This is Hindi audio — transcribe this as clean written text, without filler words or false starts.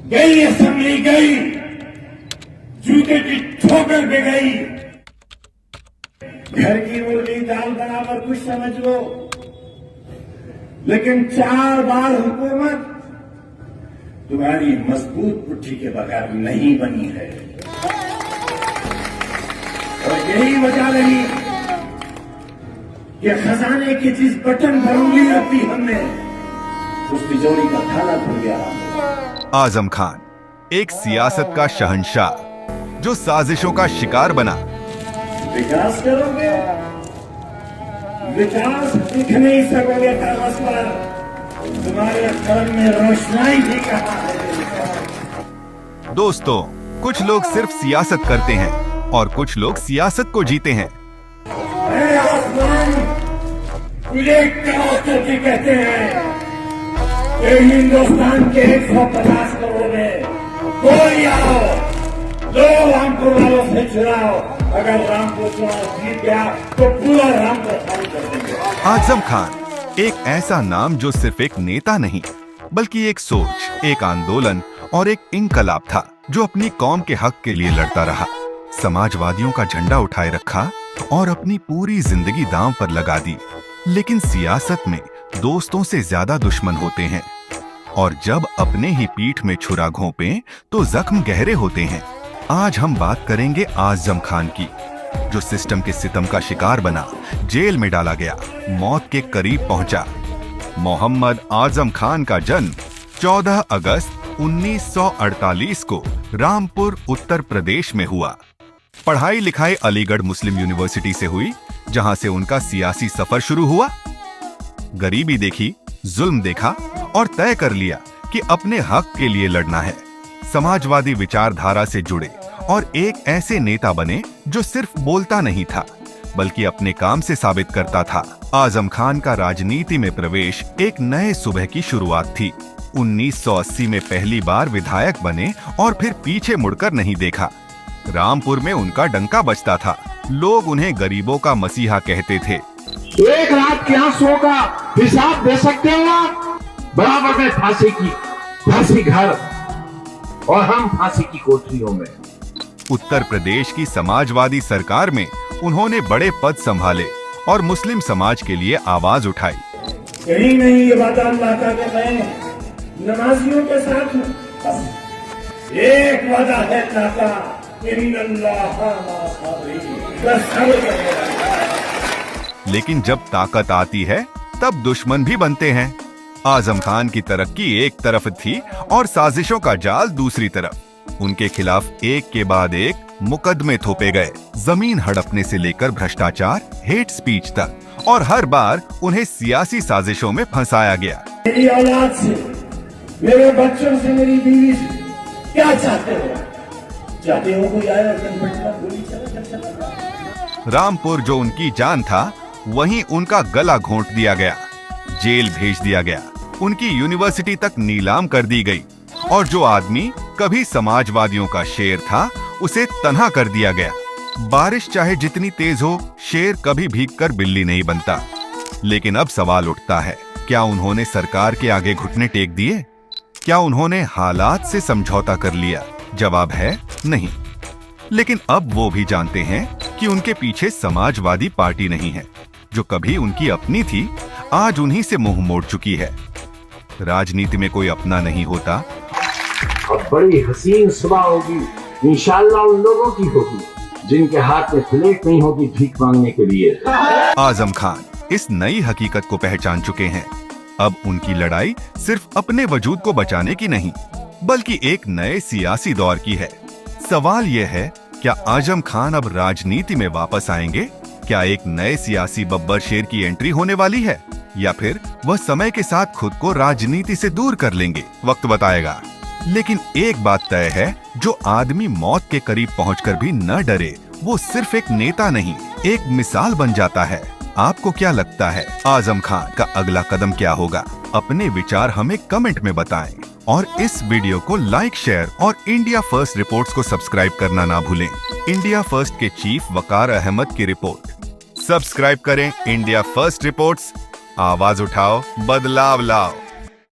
गई असेंबली गई, जूते की ठोकर पे गई। घर की मुर्गी दाल बराबर कुछ समझ लो, लेकिन 4 बार हुकूमत तुम्हारी मजबूत पुट्ठी के बगैर नहीं बनी है। और यही वजह रही कि खजाने की जिस बटन पर उंगली रख दी हमने, उस तिजोरी का ताला खुल गया। आजम खान एक सियासत का शहंशाह जो साजिशों का शिकार बना। विकास करोगे, विकास दिख नहीं सकोगे कागज पर, तुम्हारे कलम में रोशनाई भी कहाँ है। दोस्तों, कुछ लोग सिर्फ सियासत करते हैं और कुछ लोग सियासत को जीते हैं। आसमान तुझे क्या करके कहते हैं कि हिंदुस्तान के 150 करोड़ में कोई आओ, लो रामपुर वालों से चुनाव। अगर रामपुर चुनाव जीत गया तो पूरा रामपुर खाली कर देंगे। आजम खान एक ऐसा नाम जो सिर्फ एक नेता नहीं बल्कि एक सोच, एक आंदोलन और एक इनकलाब था जो अपनी कौम के हक के लिए लड़ता रहा। समाजवादियों का झंडा उठाए रखा और अपनी पूरी जिंदगी दांव पर लगा दी। लेकिन सियासत में दोस्तों से ज्यादा दुश्मन होते हैं और जब अपने ही पीठ में छुरा घोंपे तो जख्म गहरे होते हैं। आज हम बात करेंगे आजम खान की, जो सिस्टम के सितम का शिकार बना, जेल में डाला गया, मौत के करीब पहुंचा। मोहम्मद आजम खान का जन्म 14 अगस्त 1948 को रामपुर, उत्तर प्रदेश में हुआ। पढ़ाई लिखाई अलीगढ़ मुस्लिम यूनिवर्सिटी से हुई, जहां से उनका सियासी सफर शुरू हुआ। गरीबी देखी, जुल्म देखा और तय कर लिया कि अपने हक के लिए लड़ना है। समाजवादी विचारधारा से जुड़े और एक ऐसे नेता बने जो सिर्फ बोलता नहीं था बल्कि अपने काम से साबित करता था। आजम खान का राजनीति में प्रवेश एक नए सुबह की शुरुआत थी। 1980 में पहली बार विधायक बने और फिर पीछे मुड़कर नहीं देखा। रामपुर में उनका डंका बजता था। लोग उन्हें गरीबों का मसीहा कहते थे। एक रात के आंसुओं का हिसाब दे सकते हो आप? बराबर में फांसी घर और हम फांसी की कोठरियों में। उत्तर प्रदेश की समाजवादी सरकार में उन्होंने बड़े पद संभाले और मुस्लिम समाज के लिए आवाज उठाई। कहीं नहीं ये बात अल्लाह का कि मैं नमाजियों के साथ हूँ, एक वादा है नाका, लेकिन जब ताकत आती है तब दुश्मन भी बनते हैं। आजम खान की तरक्की एक तरफ थी और साजिशों का जाल दूसरी तरफ। उनके खिलाफ एक के बाद एक मुकदमे थोपे गए, जमीन हड़पने से लेकर भ्रष्टाचार, हेट स्पीच तक, और हर बार उन्हें सियासी साजिशों में फंसाया गया। मेरी औलाद से, मेरे बच्चों से, मेरी बीवी से क्या चाहते हो? चाहते हो कोई आया गोली चला? रामपुर जो उनकी जान था, वहीं उनका गला घोंट दिया गया, जेल भेज दिया गया, उनकी यूनिवर्सिटी तक नीलाम कर दी गई और जो आदमी कभी समाजवादियों का शेर था, उसे तन्हा कर दिया गया। बारिश चाहे जितनी तेज हो, शेर कभी भीगकर बिल्ली नहीं बनता। लेकिन अब सवाल उठता है, क्या उन्होंने सरकार के आगे घुटने टेक दिए? क्या उन्होंने हालात से समझौता कर लिया? जवाब है नहीं। लेकिन अब वो भी जानते हैं कि उनके पीछे समाजवादी पार्टी नहीं है, जो कभी उनकी अपनी थी, आज उन्हीं से मुंह मोड़ चुकी है। राजनीति में कोई अपना नहीं होता। अब बड़ी हसीन सुबह होगी, इंशाअल्लाह उन लोगों की होगी जिनके हाथ में प्लेट नहीं होगी भीख मांगने के लिए। आजम खान इस नई हकीकत को पहचान चुके हैं। अब उनकी लड़ाई सिर्फ अपने वजूद को बचाने की नहीं, बल्कि एक नए सियासी दौर की है। सवाल यह है, क्या आजम खान अब राजनीति में वापस आएंगे? क्या एक नए सियासी बब्बर शेर की एंट्री होने वाली है, या फिर वह समय के साथ खुद को राजनीति से दूर कर लेंगे? वक्त बताएगा। लेकिन एक बात तय है, जो आदमी मौत के करीब पहुंचकर भी न डरे, वो सिर्फ एक नेता नहीं, एक मिसाल बन जाता है। आपको क्या लगता है, आजम खान का अगला कदम क्या होगा? अपने विचार हमें कमेंट में बताएं और इस वीडियो को लाइक, शेयर और इंडिया फर्स्ट रिपोर्ट्स को सब्सक्राइब करना ना भूलें। इंडिया फर्स्ट के चीफ वकार अहमद की रिपोर्ट। सब्सक्राइब करें इंडिया फर्स्ट रिपोर्ट्स। आवाज उठाओ, बदलाव लाओ।